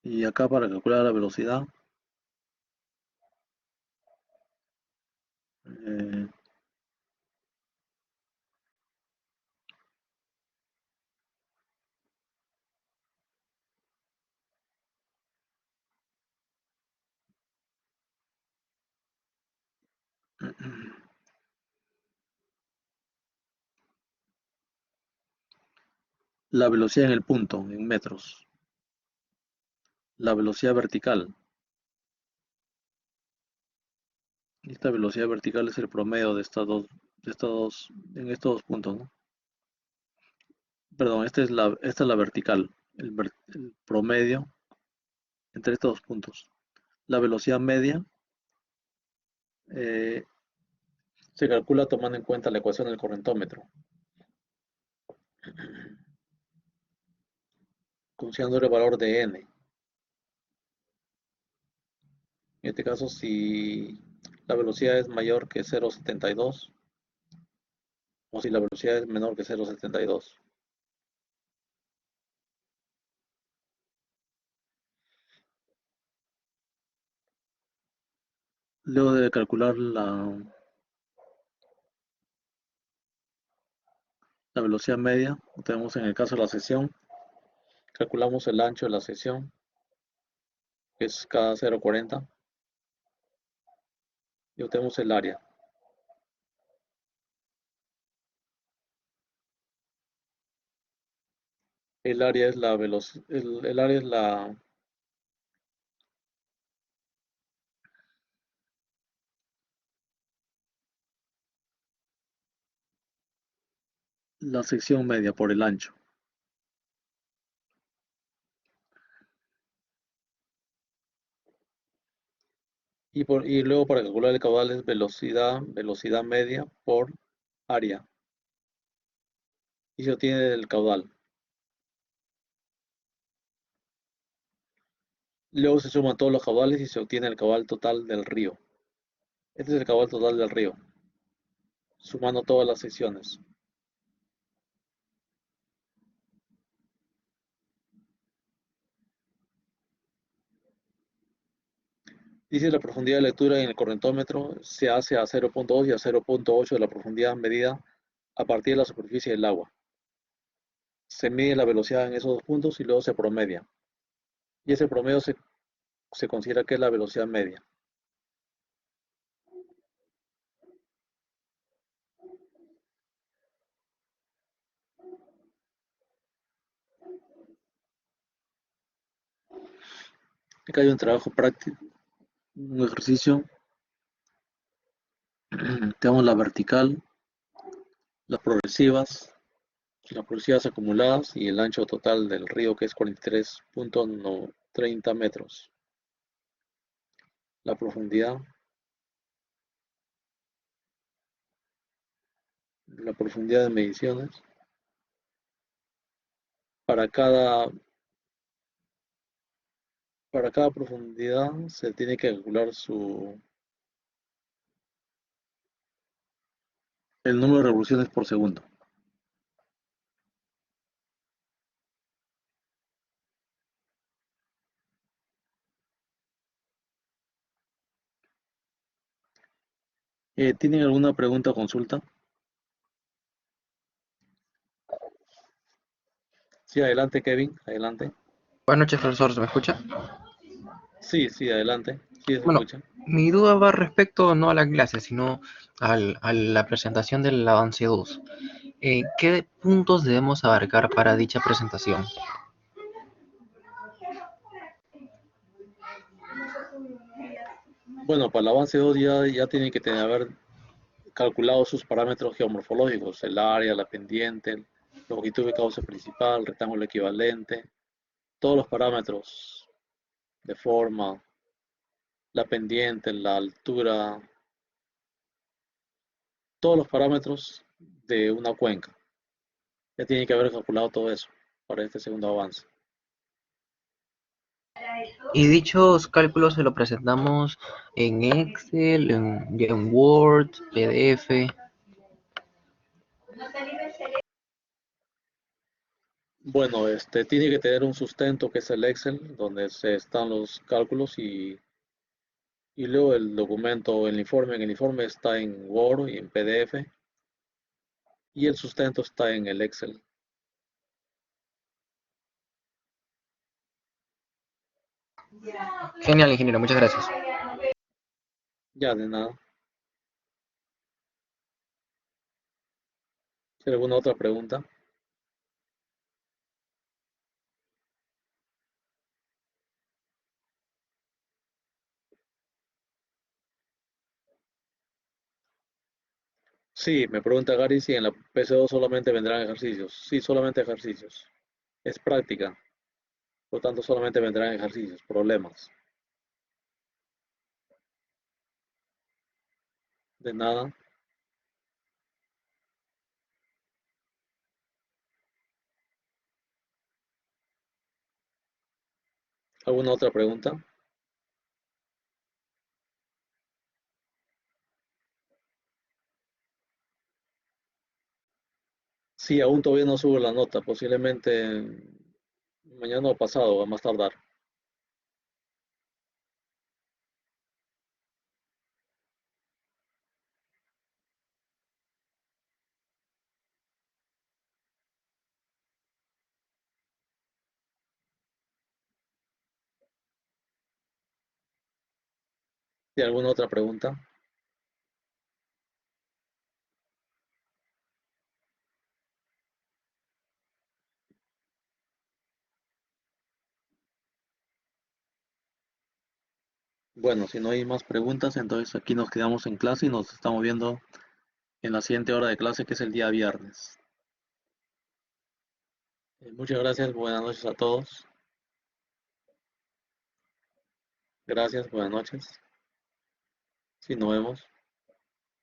Y acá para calcular la velocidad, eh, la velocidad en el punto, en metros. La velocidad vertical. Esta velocidad vertical es el promedio en estos dos puntos, ¿no? Perdón, esta es la vertical, el promedio entre estos dos puntos. La velocidad media eh, se calcula tomando en cuenta la ecuación del correntómetro, considerando el valor de n. En este caso, si la velocidad es mayor que 0,72 o si la velocidad es menor que 0,72. Luego de calcular la velocidad media, tenemos en el caso de la sección, calculamos el ancho de la sección, que es cada 0,40, y obtenemos el área. El área es la velocidad, el área es la sección media por el ancho. Y luego para calcular el caudal es velocidad media por área. Y se obtiene el caudal. Luego se suman todos los caudales y se obtiene el caudal total del río. Este es el caudal total del río, sumando todas las secciones. Dice la profundidad de lectura en el correntómetro se hace a 0.2 y a 0.8 de la profundidad medida a partir de la superficie del agua. Se mide la velocidad en esos dos puntos y luego se promedia. Y ese promedio se considera que es la velocidad media. Acá hay un trabajo práctico, un ejercicio. Tenemos la vertical, las progresivas acumuladas y el ancho total del río que es 43.30 metros. La profundidad de mediciones. Para cada, para cada profundidad se tiene que calcular el número de revoluciones por segundo. ¿Tienen alguna pregunta o consulta? Sí, adelante, Kevin, adelante. Buenas noches, profesor, ¿se me escucha? Sí, sí, adelante. Sí, se Bueno, escucha. mi duda va respecto no a la clase, sino a la presentación del avance 2. ¿Qué puntos debemos abarcar para dicha presentación? Bueno, para el avance 2 ya tienen que haber calculado sus parámetros geomorfológicos, el área, la pendiente, la longitud de cauce principal, rectángulo equivalente, todos los parámetros de forma, la pendiente, la altura, todos los parámetros de una cuenca. Ya tienen que haber calculado todo eso para este segundo avance. Y dichos cálculos se los presentamos en Excel, en Word, PDF. Bueno, tiene que tener un sustento que es el Excel, donde se están los cálculos y luego el documento, el informe. En el informe está en Word y en PDF y el sustento está en el Excel. Genial, ingeniero, muchas gracias. Ya de nada. ¿Tiene alguna otra pregunta? Sí, me pregunta Gary si en la PC2 solamente vendrán ejercicios. Sí, solamente ejercicios. Es práctica, por lo tanto solamente vendrán ejercicios, problemas. De nada. ¿Alguna otra pregunta? Sí, aún todavía no subo la nota, posiblemente mañana o pasado, a más tardar. ¿Tiene alguna otra pregunta? Bueno, si no hay más preguntas, entonces aquí nos quedamos en clase y nos estamos viendo en la siguiente hora de clase, que es el día viernes. Muchas gracias, buenas noches a todos. Gracias, buenas noches. Sí, nos vemos.